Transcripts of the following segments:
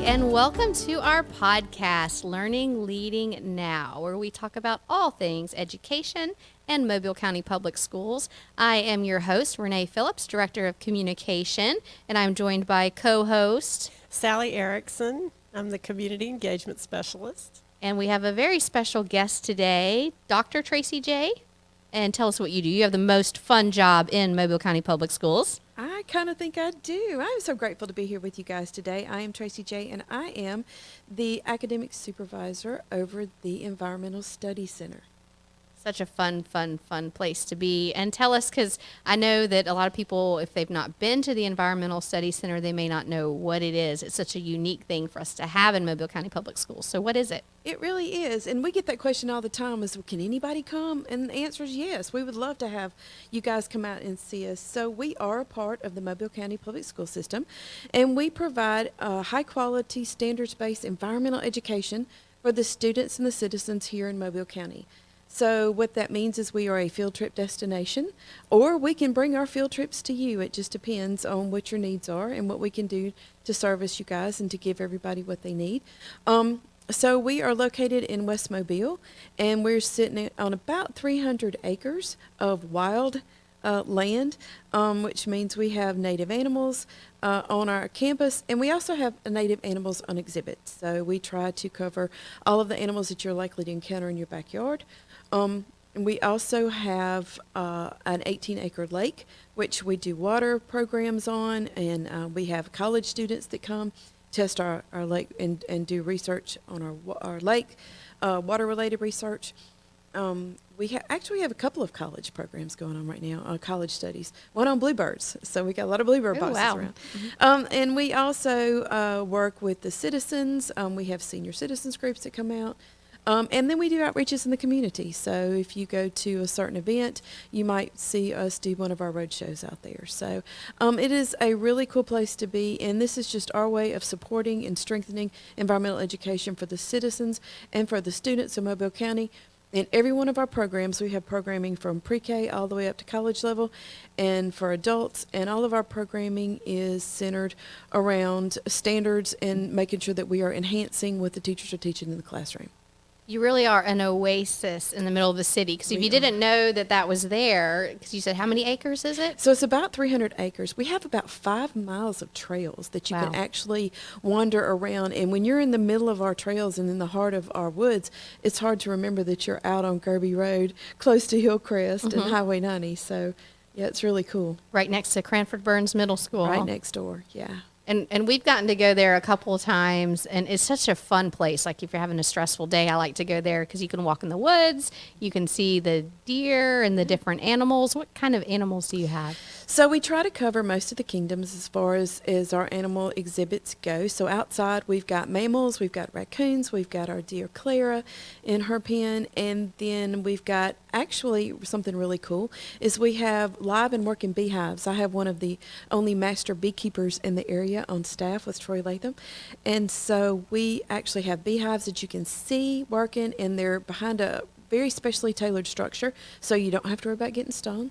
and welcome to our podcast, Learning Leading Now, where we talk about all things education and Mobile County Public Schools. I am your host, Renee Phillips, Director of Communication, and I'm joined by co-host Sally Erickson. I'm the Community Engagement Specialist. And we have a very special guest today, Dr. Tracy Jay. And tell us what you do. You have the most fun job in Mobile County Public Schools. I kind of think I do. I'm so grateful to be here with you guys today. I am Tracy Jay, and I am the academic supervisor over the Environmental Study Center. Such a fun place to be. And tell us, because I know that a lot of people, if they've not been to the Environmental Study Center, they may not know what it is. It's such a unique thing for us to have in Mobile County Public Schools. So what is it? It really is. And we get that question all the time is, can anybody come? And the answer is yes. We would love to have you guys come out and see us. So we are a part of the Mobile County Public School System, and we provide high-quality, standards-based environmental education for the students and the citizens here in Mobile County. So what that means is we are a field trip destination, or we can bring our field trips to you. It just depends on what your needs are and what we can do to service you guys and to give everybody what they need. So we are located in West Mobile, and we're sitting on about 300 acres of wild land, which means we have native animals on our campus, and we also have native animals on exhibit. So we try to cover all of the animals that you're likely to encounter in your backyard. We also have an 18-acre lake, which we do water programs on, and we have college students that come test our lake and do research on our lake, water-related research. We actually have a couple of college programs going on right now, college studies, one on bluebirds. So we got a lot of bluebird boxes around. Mm-hmm. And we also work with the citizens. We have senior citizens groups that come out. And then we do outreaches in the community. So if you go to a certain event, you might see us do one of our road shows out there. So it is a really cool place to be, and this is just our way of supporting and strengthening environmental education for the citizens and for the students of Mobile County. In every one of our programs, we have programming from pre-K all the way up to college level, and for adults, and all of our programming is centered around standards and making sure that we are enhancing what the teachers are teaching in the classroom. You really are an oasis in the middle of the city. Because if you didn't know that was there, because you said, how many acres is it? So it's about 300 acres. We have about 5 miles of trails that you can actually wander around. And when you're in the middle of our trails and in the heart of our woods, it's hard to remember that you're out on Kirby Road, close to Hillcrest and Highway 90. So, yeah, it's really cool. Right next to Cranford Burns Middle School. Right next door, yeah. And we've gotten to go there a couple of times, and it's such a fun place. Like, if you're having a stressful day, I like to go there because you can walk in the woods, you can see the deer and the different animals. What kind of animals do you have? So we try to cover most of the kingdoms as far as our animal exhibits go. So outside, we've got mammals, we've got raccoons, we've got our deer Clara in her pen, and then we've got actually something really cool is we have live and working beehives. I have one of the only master beekeepers in the area on staff with Troy Latham, and so we actually have beehives that you can see working, and they're behind a very specially tailored structure, so you don't have to worry about getting stung.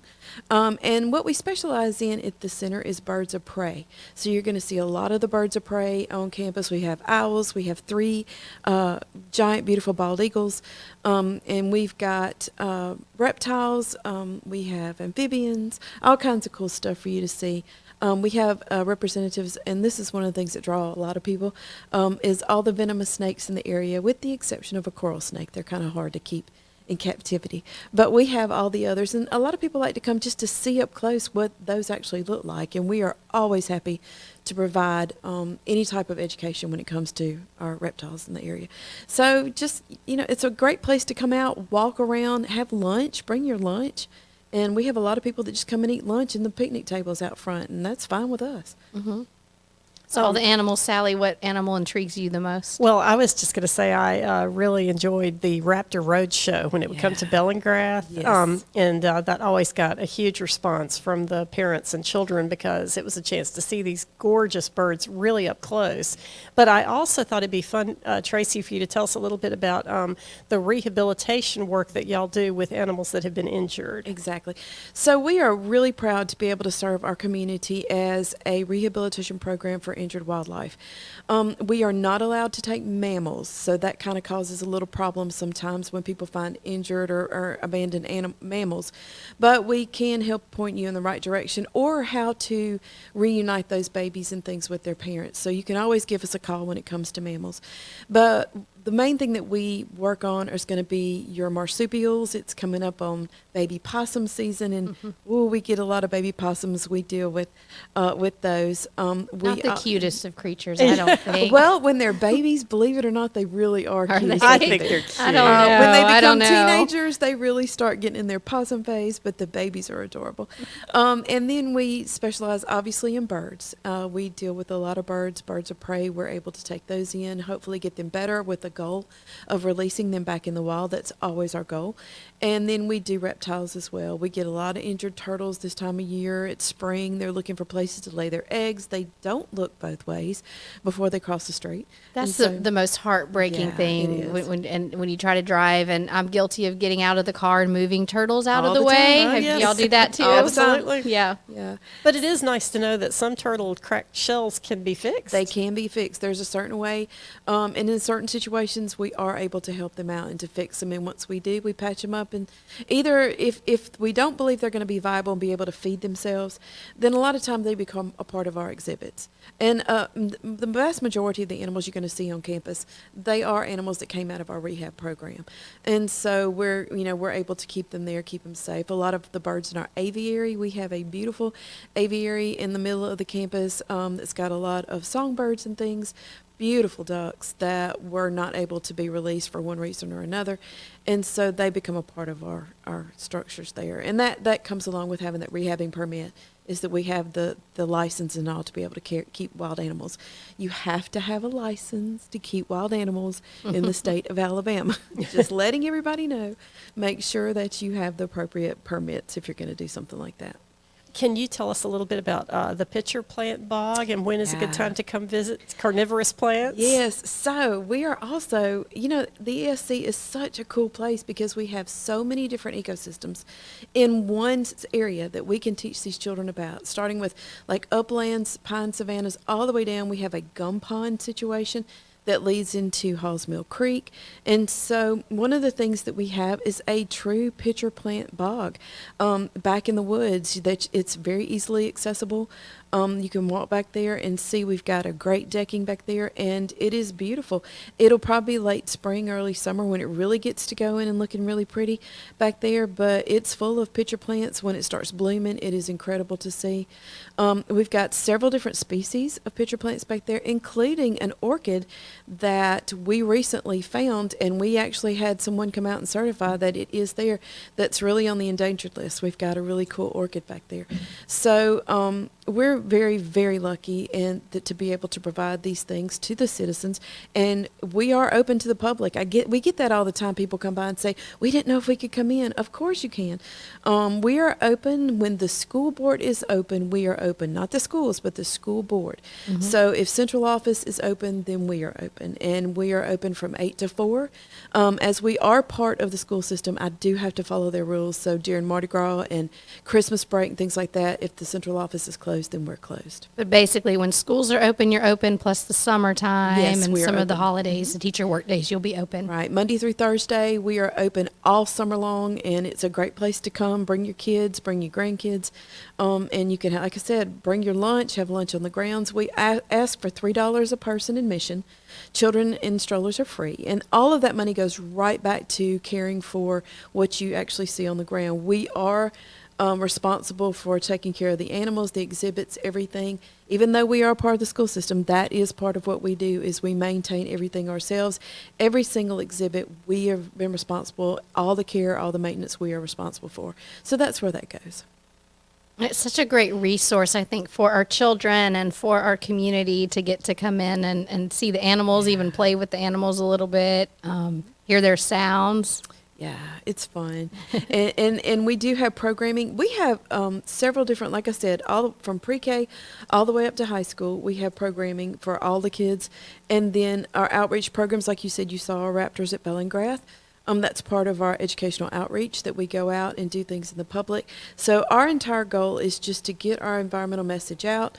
And what we specialize in at the center is birds of prey. So you're going to see a lot of the birds of prey on campus. We have owls. We have 3 giant, beautiful bald eagles. And we've got reptiles. We have amphibians, all kinds of cool stuff for you to see. We have representatives, and this is one of the things that draw a lot of people, is all the venomous snakes in the area, with the exception of a coral snake. They're kind of hard to keep in captivity. But we have all the others, and a lot of people like to come just to see up close what those actually look like, and we are always happy to provide any type of education when it comes to our reptiles in the area. So just, it's a great place to come out, walk around, have lunch, bring your lunch. And we have a lot of people that just come and eat lunch in the picnic tables out front, and that's fine with us. Mm-hmm. So all the animals, Sally, what animal intrigues you the most? Well, I was just going to say I really enjoyed the Raptor Road Show when it would come to Bellingrath. Yes. And that always got a huge response from the parents and children because it was a chance to see these gorgeous birds really up close. But I also thought it'd be fun, Tracy, for you to tell us a little bit about the rehabilitation work that y'all do with animals that have been injured. Exactly. So we are really proud to be able to serve our community as a rehabilitation program for injured wildlife. We are not allowed to take mammals, so that kind of causes a little problem sometimes when people find injured or abandoned mammals. But we can help point you in the right direction, or how to reunite those babies and things with their parents. So you can always give us a call when it comes to mammals. But the main thing that we work on is going to be your marsupials. It's coming up on baby possum season, and we get a lot of baby possums. We deal with those. Not the cutest of creatures, I don't think. Well, when they're babies, believe it or not, they really are cute. I think they're cute. I don't know. When they I don't become know. teenagers, they really start getting in their possum phase, but the babies are adorable. And then we specialize, obviously, in birds. We deal with a lot of birds of prey. We're able to take those in, hopefully get them better with the goal of releasing them back in the wild. That's always our goal. And then we do reptiles as well. We get a lot of injured turtles this time of year. It's spring. They're looking for places to lay their eggs. They don't look both ways before they cross the street. That's And so- the most heartbreaking Yeah, thing it is. when you try to drive, and I'm guilty of getting out of the car and moving turtles out All of the the way. time. Oh, Have yes. y'all do that too? All the time. Absolutely. Yeah. Yeah. But it is nice to know that some turtle cracked shells can be fixed. They can be fixed. There's a certain way, and in certain situations, we are able to help them out and to fix them. And once we do, we patch them up. And either if we don't believe they're going to be viable and be able to feed themselves, then a lot of time they become a part of our exhibits. And the vast majority of the animals you're going to see on campus, they are animals that came out of our rehab program. And so we're able to keep them there, keep them safe. A lot of the birds in our aviary, we have a beautiful aviary in the middle of the campus that's got a lot of songbirds and things, beautiful ducks that were not able to be released for one reason or another. And so they become a part of our structures there. And that comes along with having that rehabbing permit, is that we have the license and all to be able to keep wild animals. You have to have a license to keep wild animals in the state of Alabama. Just letting everybody know. Make sure that you have the appropriate permits if you're going to do something like that. Can you tell us a little bit about the pitcher plant bog, and when is a good Yeah. time to come visit carnivorous plants? Yes, so we are also, the ESC is such a cool place because we have so many different ecosystems in one area that we can teach these children about, starting with like uplands, pine savannas, all the way down. We have a gum pond situation that leads into Halls Mill Creek. And so one of the things that we have is a true pitcher plant bog back in the woods. That it's very easily accessible. You can walk back there and see we've got a great decking back there, and it is beautiful. It'll probably be late spring, early summer when it really gets to going and looking really pretty back there, but it's full of pitcher plants. When it starts blooming, it is incredible to see. We've got several different species of pitcher plants back there, including an orchid that we recently found, and we actually had someone come out and certify that it is there. That's really on the endangered list. We've got a really cool orchid back there. So we're very, very lucky and to be able to provide these things to the citizens, and we are open to the public. We get that all the time. People come by and say, "We didn't know if we could come in." Of course you can. We are open when the school board is open. We are open, not the schools, but the school board. So if central office is open, then we are open, and we are open from 8 to 4. As we are part of the school system, I do have to follow their rules. So during Mardi Gras and Christmas break and things like that, if the central office is closed, then we're closed. But basically, when schools are open, you're open, plus the summertime Yes, and we are some of the open. holidays, the teacher work days, you'll be open. Right. Monday through Thursday, we are open all summer long, and it's a great place to come. Bring your kids, bring your grandkids, and you can, like I said, bring your lunch, have lunch on the grounds. We ask for $3 a person admission. Children in strollers are free, and all of that money goes right back to caring for what you actually see on the ground. We are responsible for taking care of the animals, the exhibits, everything. Even though we are part of the school system, that is part of what we do, is we maintain everything ourselves. Every single exhibit, we have been responsible, all the care, all the maintenance we are responsible for. So that's where that goes. It's such a great resource, I think, for our children and for our community to get to come in and see the animals, even play with the animals a little bit, hear their sounds. Yeah, it's fun. and we do have programming. We have several different, like I said, all from pre-K all the way up to high school. We have programming for all the kids. And then our outreach programs, like you said, you saw our Raptors at Bellingrath. That's part of our educational outreach, that we go out and do things in the public. So our entire goal is just to get our environmental message out,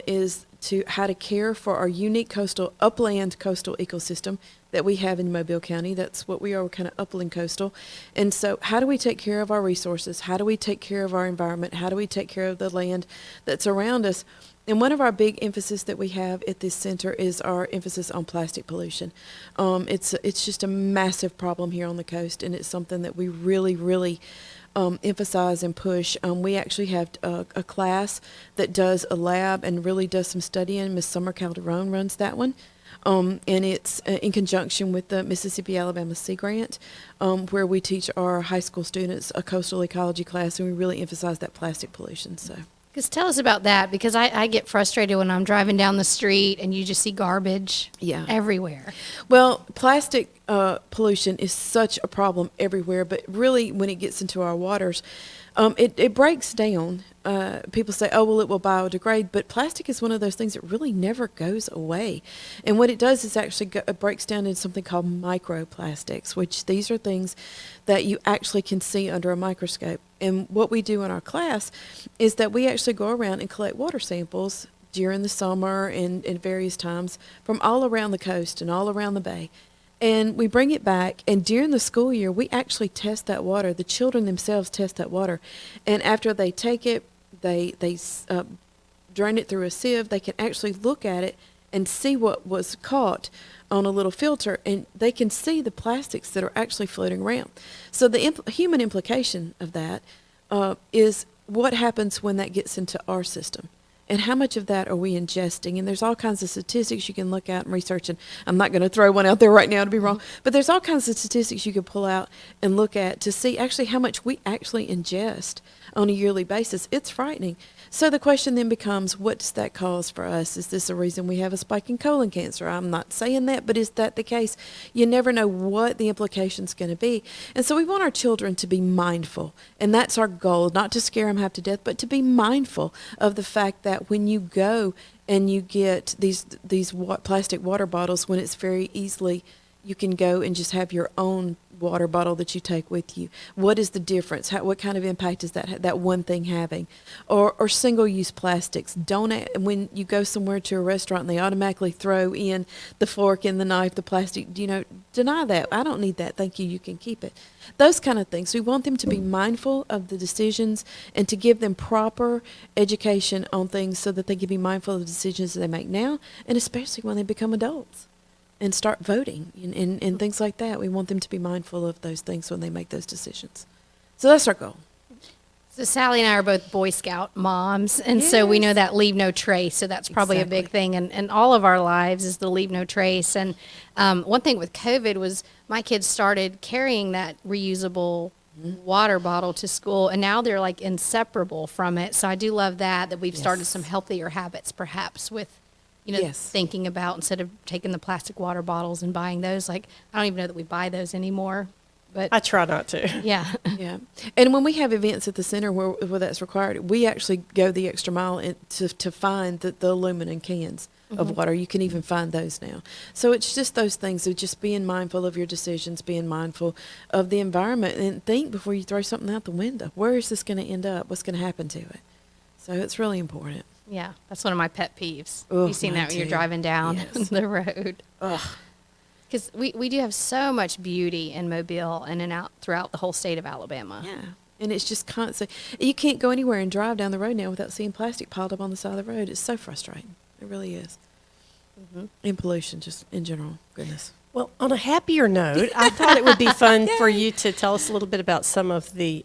is to how to care for our unique upland coastal ecosystem that we have in Mobile County. That's what we are. We're kind of upland coastal. And so how do we take care of our resources? How do we take care of our environment? How do we take care of the land that's around us? And one of our big emphasis that we have at this center is our emphasis on plastic pollution. It's just a massive problem here on the coast, and it's something that we really emphasize and push. We actually have a class that does a lab and really does some studying. Miss Summer Calderon runs that one. And it's in conjunction with the Mississippi-Alabama Sea Grant, where we teach our high school students a coastal ecology class, and we really emphasize that plastic pollution. So. Because tell us about that, because I get frustrated when I'm driving down the street and you just see garbage everywhere. Well, plastic pollution is such a problem everywhere, but really when it gets into our waters, it breaks down. People say, oh, well, it will biodegrade, but plastic is one of those things that really never goes away. And what it does is actually it breaks down into something called microplastics, which these are things that you actually can see under a microscope. And what we do in our class is that we actually go around and collect water samples during the summer and various times from all around the coast and all around the bay. And we bring it back, and during the school year, we actually test that water. The children themselves test that water. And after they take it, they drain it through a sieve. They can actually look at it and see what was caught on a little filter, and they can see the plastics that are actually floating around. So the human implication of that is what happens when that gets into our system. And how much of that are we ingesting? And there's all kinds of statistics you can look at and research. And I'm not going to throw one out there right now to be wrong. But there's all kinds of statistics you can pull out and look at to see actually how much we actually ingest on a yearly basis. It's frightening. So the question then becomes, what does that cause for us? Is this a reason we have a spike in colon cancer? I'm not saying that, but is that the case? You never know what the implication's going to be. And so we want our children to be mindful. And that's our goal, not to scare them half to death, but to be mindful of the fact that when you go and you get these plastic water bottles, when it's very easily, you can go and just have your own water bottle that you take with you. What is the difference? What kind of impact is that one thing having? Or single-use plastics. When you go somewhere to a restaurant and they automatically throw in the fork and the knife, the plastic, deny that. I don't need that. Thank you. You can keep it. Those kind of things. We want them to be mindful of the decisions and to give them proper education on things so that they can be mindful of the decisions that they make now, and especially when they become adults and start voting and things like that. We want them to be mindful of those things when they make those decisions. So that's our goal. So Sally and I are both Boy Scout moms, and so we know that leave no trace. So that's probably a big thing in all of our lives is the leave no trace. And one thing with COVID was my kids started carrying that reusable water bottle to school, and now they're like inseparable from it. So I do love that we've started some healthier habits perhaps with thinking about, instead of taking the plastic water bottles and buying those, like, I don't even know that we buy those anymore, but I try not to. Yeah. Yeah. And when we have events at the center where that's required, we actually go the extra mile to find the aluminum cans of water. You can even find those now. So it's just those things of just being mindful of your decisions, being mindful of the environment, and think before you throw something out the window. Where is this going to end up? What's going to happen to it? So it's really important. Yeah, that's one of my pet peeves. Ugh, You've seen mine that when you're too. driving down Yes. the road. Ugh. Because we do have so much beauty in Mobile and out throughout the whole state of Alabama. Yeah. And it's just constant. You can't go anywhere and drive down the road now without seeing plastic piled up on the side of the road. It's so frustrating. It really is. And pollution, just in general. Goodness. Well, on a happier note, I thought it would be fun for you to tell us a little bit about some of the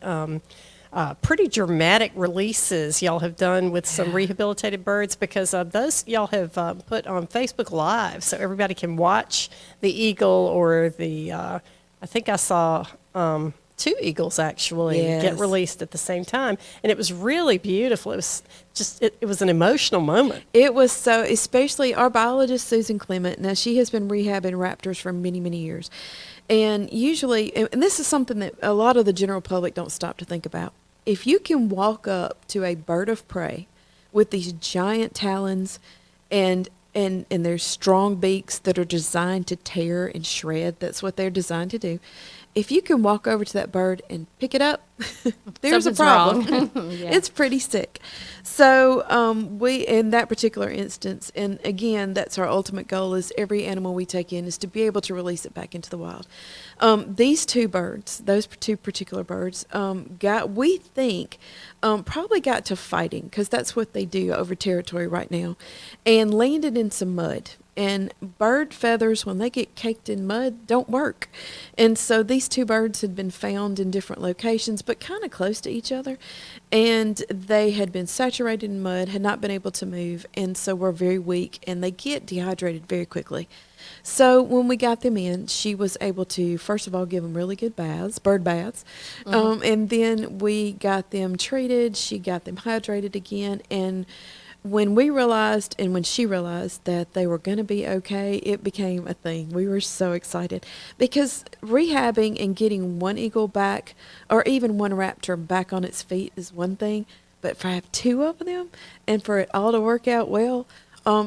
pretty dramatic releases y'all have done with some rehabilitated birds, because those y'all have put on Facebook Live so everybody can watch the eagle or the, I think I saw 2 eagles actually get Yes. released at the same time. And it was really beautiful. It was just, it was an emotional moment. It was so, especially our biologist, Susan Clement. Now, she has been rehabbing raptors for many, many years. And usually, and this is something that a lot of the general public don't stop to think about. If you can walk up to a bird of prey with these giant talons and their strong beaks that are designed to tear and shred, that's what they're designed to do, if you can walk over to that bird and pick it up, there's Something's a problem. wrong. Yeah. It's pretty sick. So we, in that particular instance, and again, that's our ultimate goal, is every animal we take in is to be able to release it back into the wild. These two birds, those two particular birds, we think, probably got to fighting, because that's what they do over territory right now, and landed in some mud. And bird feathers, when they get caked in mud, don't work. And so these two birds had been found in different locations, but kind of close to each other. And they had been saturated in mud, had not been able to move, and so were very weak, and they get dehydrated very quickly. So when we got them in, she was able to, first of all, give them really good baths, bird baths. And then we got them treated. She got them hydrated again. And when we realized, and when she realized that they were going to be okay, it became a thing. We were so excited, because rehabbing and getting one eagle back, or even one raptor back on its feet, is one thing, but for have two of them and for it all to work out well.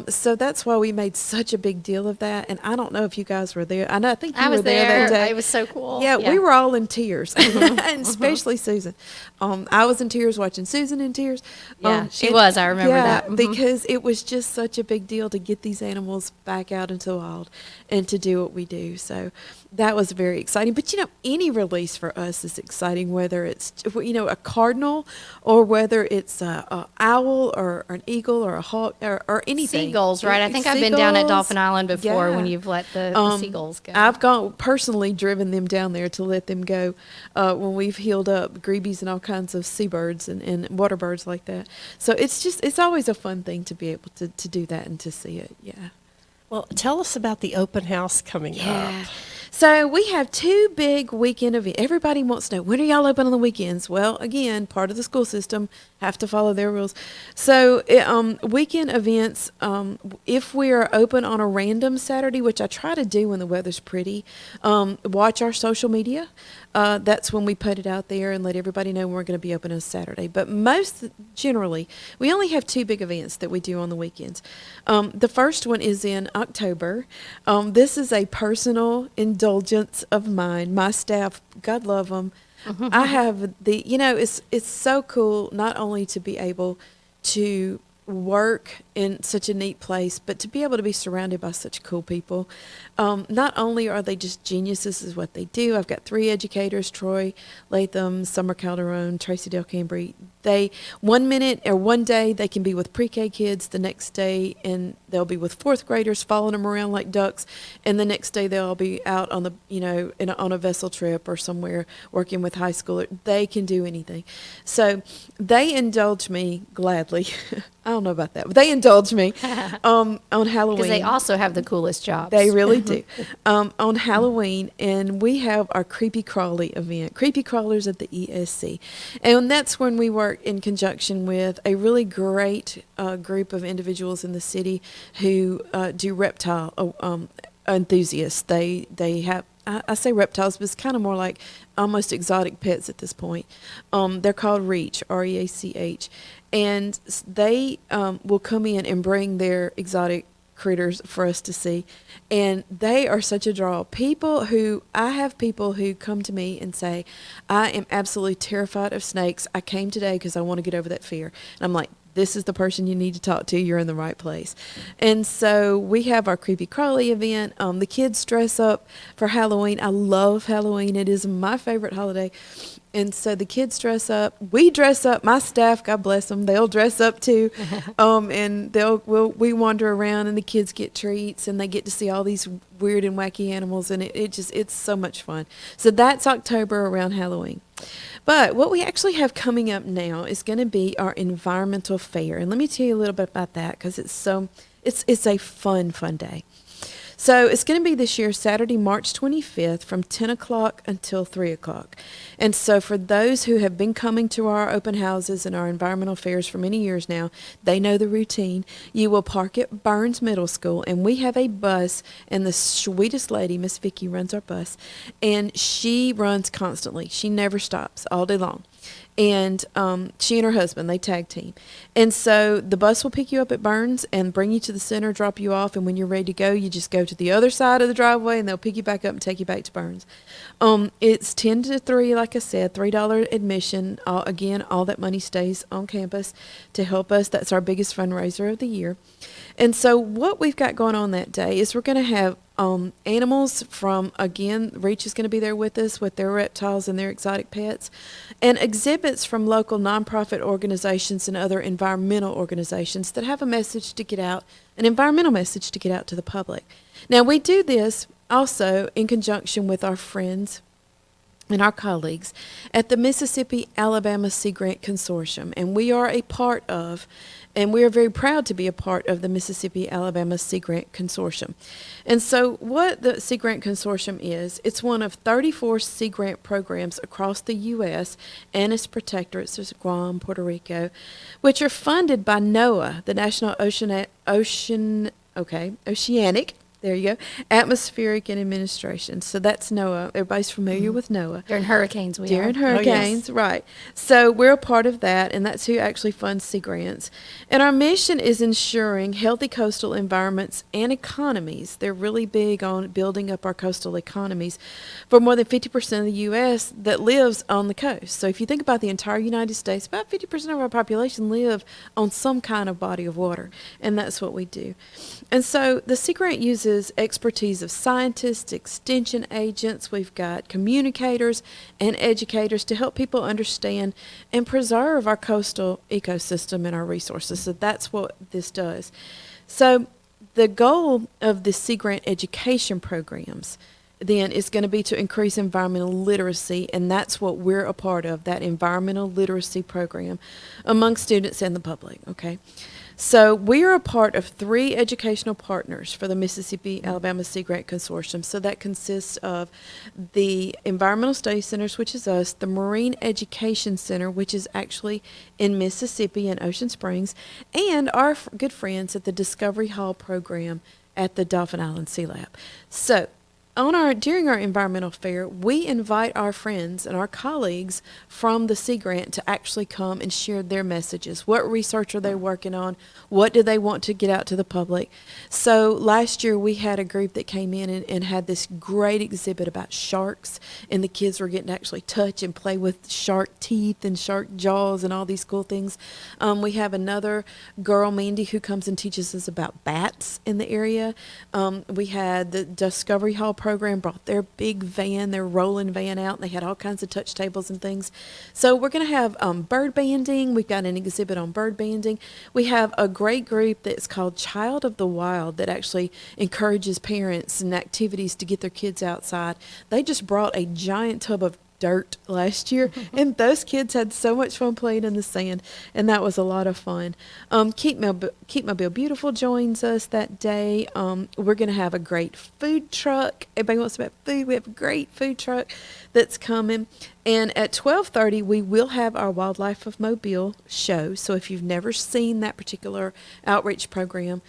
So that's why we made such a big deal of that. And I don't know if you guys were there. I think you I was were there that day. It was so cool. Yeah, we were all in tears, and especially Susan. I was in tears watching Susan in tears. Yeah, she was. I remember that. Mhm. Because it was just such a big deal to get these animals back out into the wild and to do what we do. So that was very exciting. But, any release for us is exciting, whether it's, a cardinal, or whether it's a owl or an eagle or a hawk or anything. Seagulls, right? I think I've been down at Seagulls, Dolphin Island before, yeah. when you've let the seagulls go. I've personally driven them down there to let them go when we've healed up greebies and all kinds of seabirds and water birds like that. So it's always a fun thing to be able to do that and to see it. Yeah. Well, tell us about the open house coming up. So we have two big weekend events. Everybody wants to know, when are y'all open on the weekends? Well, again, part of the school system, have to follow their rules. So weekend events, if we are open on a random Saturday, which I try to do when the weather's pretty, watch our social media. That's when we put it out there and let everybody know when we're going to be open on Saturday. But most generally, we only have two big events that we do on the weekends. The first one is in October. This is a personal indulgence of mine. My staff, God love them. I have it's so cool not only to be able to work in such a neat place, but to be able to be surrounded by such cool people. Not only are they just geniuses is what they do. I've got three educators, Troy Latham, Summer Calderon, Tracy Del Cambry. They, one day they can be with pre-K kids, the next day and they'll be with fourth graders, following them around like ducks, and the next day they'll be out on the on a vessel trip or somewhere working with high schoolers. They can do anything. So they indulge me gladly. I don't know about that, but they indulge me on Halloween. Because they also have the coolest jobs. They really do. On Halloween, and we have our Creepy Crawly event, Creepy Crawlers at the ESC. And that's when we work in conjunction with a really great group of individuals in the city who do reptile enthusiasts. They have, I say reptiles, but it's kind of more like almost exotic pets at this point. They're called Reach, REACH. And they will come in and bring their exotic critters for us to see. And they are such a draw. I have people who come to me and say, I am absolutely terrified of snakes. I came today because I want to get over that fear. And I'm like, this is the person you need to talk to. You're in the right place. And so we have our Creepy Crawly event. The kids dress up for Halloween. I love Halloween. It is my favorite holiday. And so the kids dress up. We dress up. My staff, God bless them, they'll dress up too. And we wander around, and the kids get treats, and they get to see all these weird and wacky animals, and it's so much fun. So that's October around Halloween. But what we actually have coming up now is going to be our environmental fair. And let me tell you a little bit about that, because it's a fun day. So it's going to be this year, Saturday, March 25th, from 10 o'clock until 3 o'clock. And so for those who have been coming to our open houses and our environmental fairs for many years now, they know the routine. You will park at Burns Middle School, and we have a bus, and the sweetest lady, Miss Vicki, runs our bus, and she runs constantly. She never stops all day long. and she and her husband, they tag team. And so the bus will pick you up at Burns and bring you to the center, drop you off, and when you're ready to go, you just go to the other side of the driveway, and they'll pick you back up and take you back to Burns. It's 10 to 3, like I said, $3 admission. Again, all that money stays on campus to help us. That's our biggest fundraiser of the year. And so what we've got going on that day is we're going to have animals from, again, Reach is going to be there with us with their reptiles and their exotic pets, and exhibits from local nonprofit organizations and other environmental organizations that have a message to get out, an environmental message to get out to the public. Now, we do this also in conjunction with our friends and our colleagues at the Mississippi-Alabama Sea Grant Consortium, and we are a part of, and we are very proud to be a part of the Mississippi-Alabama Sea Grant Consortium. And so what the Sea Grant Consortium is, it's one of 34 Sea Grant programs across the U.S. and its protectorates, there's Guam, Puerto Rico, which are funded by NOAA, the National Oceanic, there you go, Atmospheric and Administration. So that's NOAA. Everybody's familiar with NOAA. During hurricanes, we During are. hurricanes, right. So we're a part of that, and that's who actually funds sea grants. And our mission is ensuring healthy coastal environments and economies. They're really big on building up our coastal economies for more than 50% of the U.S. that lives on the coast. So if you think about the entire United States, about 50% of our population live on some kind of body of water, and that's what we do. And so the Sea Grant uses expertise of scientists, extension agents, we've got communicators and educators to help people understand and preserve our coastal ecosystem and our resources. So that's what this does. So the goal of the Sea Grant education programs then is going to be to increase environmental literacy, and that's what we're a part of, that environmental literacy program among students and the public, okay? So we are a part of 3 educational partners for the Mississippi-Alabama Sea Grant Consortium. So that consists of the Environmental Studies Centers, which is us, the Marine Education Center, which is actually in Mississippi and Ocean Springs, and our good friends at the Discovery Hall program at the Dauphin Island Sea Lab. So during our environmental fair, we invite our friends and our colleagues from the Sea Grant to actually come and share their messages. What research are they working on? What do they want to get out to the public? So last year we had a group that came in and had this great exhibit about sharks, and the kids were getting to actually touch and play with shark teeth and shark jaws and all these cool things. We have another girl, Mandy, who comes and teaches us about bats in the area. We had the Discovery Hall program brought their big van, their rolling van out, and they had all kinds of touch tables and things. So we're going to have bird banding. We've got an exhibit on bird banding. We have a great group that's called Child of the Wild that actually encourages parents and activities to get their kids outside. They just brought a giant tub of dirt last year, and those kids had so much fun playing in the sand, and that was a lot of fun. Keep Mobile Beautiful joins us that day. We're going to have a great food truck. Everybody wants about food. We have a great food truck that's coming. And at 12:30, we will have our Wildlife of Mobile show. So if you've never seen that particular outreach program,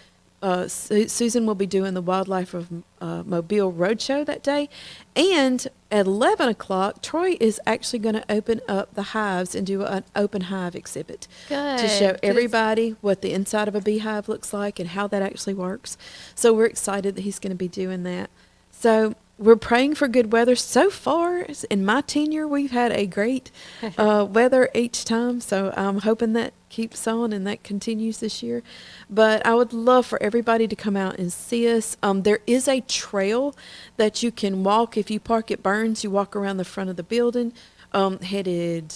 Susan will be doing the Wildlife of Mobile Roadshow that day. And at 11 o'clock, Troy is actually going to open up the hives and do an open hive exhibit to show everybody what the inside of a beehive looks like and how that actually works. So we're excited that he's going to be doing that. So we're praying for good weather. So far, in my tenure, we've had a great weather each time. So I'm hoping that keeps on and that continues this year. But I would love for everybody to come out and see us. There is a trail that you can walk. If you park at Burns, you walk around the front of the building, headed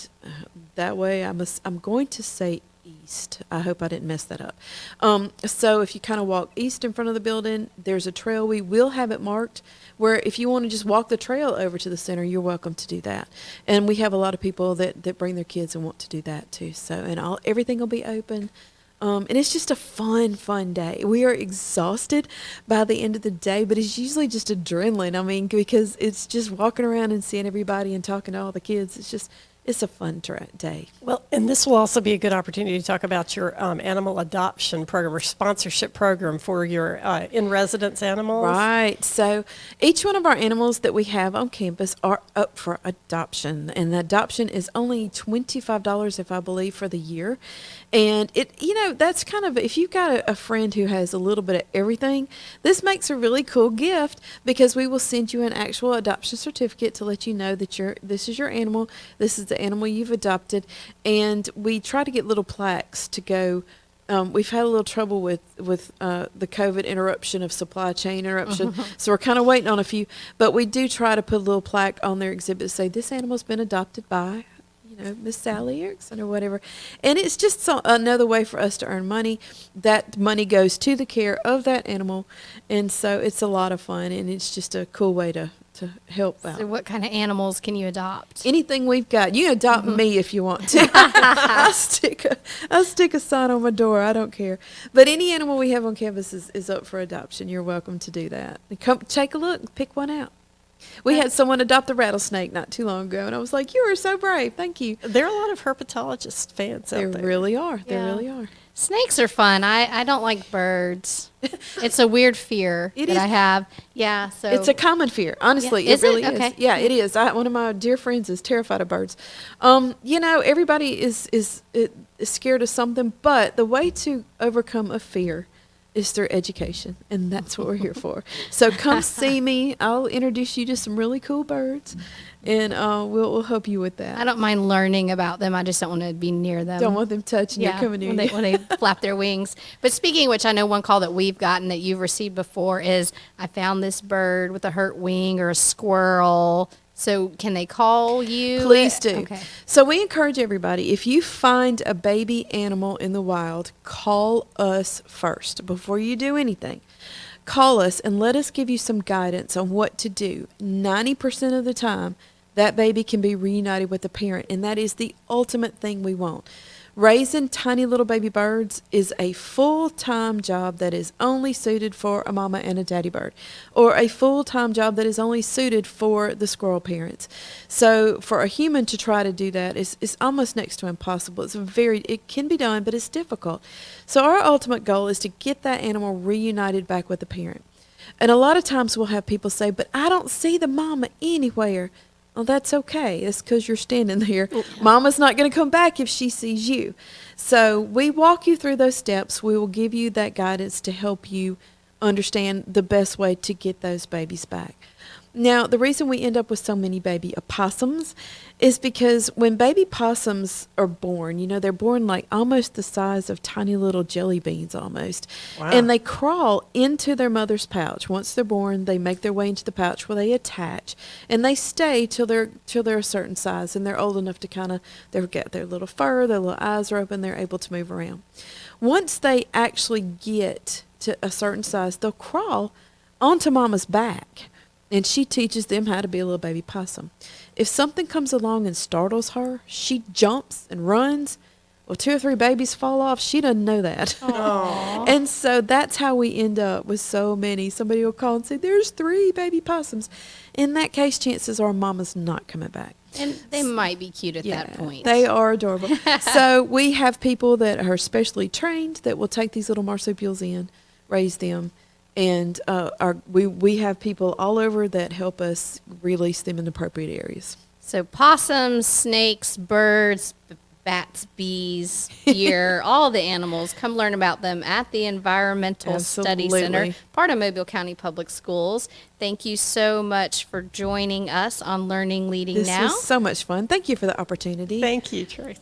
that way. I'm going to say east. I hope I didn't mess that up. So if you kind of walk east in front of the building, there's a trail. We will have it marked where if you want to just walk the trail over to the center, you're welcome to do that. And we have a lot of people that bring their kids and want to do that too. So, and everything will be open. And it's just a fun day. We are exhausted by the end of the day, but it's usually just adrenaline. I mean, because it's just walking around and seeing everybody and talking to all the kids. it's a fun day. Well, and this will also be a good opportunity to talk about your animal adoption program or sponsorship program for your in-residence animals. Right. So each one of our animals that we have on campus are up for adoption, and the adoption is only $25, if I believe, for the year. And that's kind of, if you've got a friend who has a little bit of everything, this makes a really cool gift, because we will send you an actual adoption certificate to let you know that this is your animal, this is the animal you've adopted, and we try to get little plaques to go. We've had a little trouble with the COVID interruption of supply chain interruption, so we're kind of waiting on a few. But we do try to put a little plaque on their exhibit to say this animal's been adopted by, Miss Sally Erickson or whatever. And it's just another way for us to earn money. That money goes to the care of that animal, and so it's a lot of fun, and it's just a cool way to help out. So what kind of animals can you adopt? Anything we've got. You can adopt me if you want to. I'll stick a sign on my door. I don't care. But any animal we have on campus is up for adoption. You're welcome to do that. Come take a look. Pick one out. We had someone adopt a rattlesnake not too long ago, and I was like, you are so brave. Thank you. There are a lot of herpetologist fans out there. There really are. There Yeah. really are. Snakes are fun. I don't like birds. It's a weird fear It that is. I have. Yeah, so It's a common fear. Honestly, Yeah. Is it really it? is. Okay. Yeah, it is. One of my dear friends is terrified of birds. Everybody is scared of something, but the way to overcome a fear is through education, and that's what we're here for. So come see me. I'll introduce you to some really cool birds, and we'll help you with that. I don't mind learning about them. I just don't want to be near them. Don't want them touching you, coming near when you. when they flap their wings. But speaking of which, I know one call that we've gotten that you've received before is, I found this bird with a hurt wing, or a squirrel. So can they call you? Please do. Okay. So we encourage everybody, if you find a baby animal in the wild, call us first before you do anything. Call us and let us give you some guidance on what to do. 90% of the time, that baby can be reunited with the parent, and that is the ultimate thing we want. Raising tiny little baby birds is a full-time job that is only suited for a mama and a daddy bird, or a full-time job that is only suited for the squirrel parents. So for a human to try to do that is almost next to impossible. It can be done, but it's difficult. So our ultimate goal is to get that animal reunited back with the parent. And a lot of times we'll have people say, but I don't see the mama anywhere. Well, that's okay. It's because you're standing there. Mama's not going to come back if she sees you. So we walk you through those steps. We will give you that guidance to help you understand the best way to get those babies back. Now, the reason we end up with so many baby opossums is because when baby possums are born, they're born like almost the size of tiny little jelly beans almost. Wow. And they crawl into their mother's pouch. Once they're born, they make their way into the pouch where they attach, and they stay till they're a certain size, and they're old enough to they've got their little fur, their little eyes are open, they're able to move around. Once they actually get to a certain size, they'll crawl onto mama's back, and she teaches them how to be a little baby possum. If something comes along and startles her, she jumps and runs. Well, 2 or 3 babies fall off. She doesn't know that. And so that's how we end up with so many. Somebody will call and say, there's 3 baby possums. In that case, chances are mama's not coming back. And they might be cute at that point. They are adorable. So we have people that are specially trained that will take these little marsupials in, raise them, and we have people all over that help us release them in appropriate areas. So possums, snakes, birds, bats, bees, deer, all the animals, come learn about them at the Environmental Study Center, Absolutely. part of Mobile County Public Schools. Thank you so much for joining us on Learning Leading This Now. was so much fun. Thank you for the opportunity. Thank you, Tracy.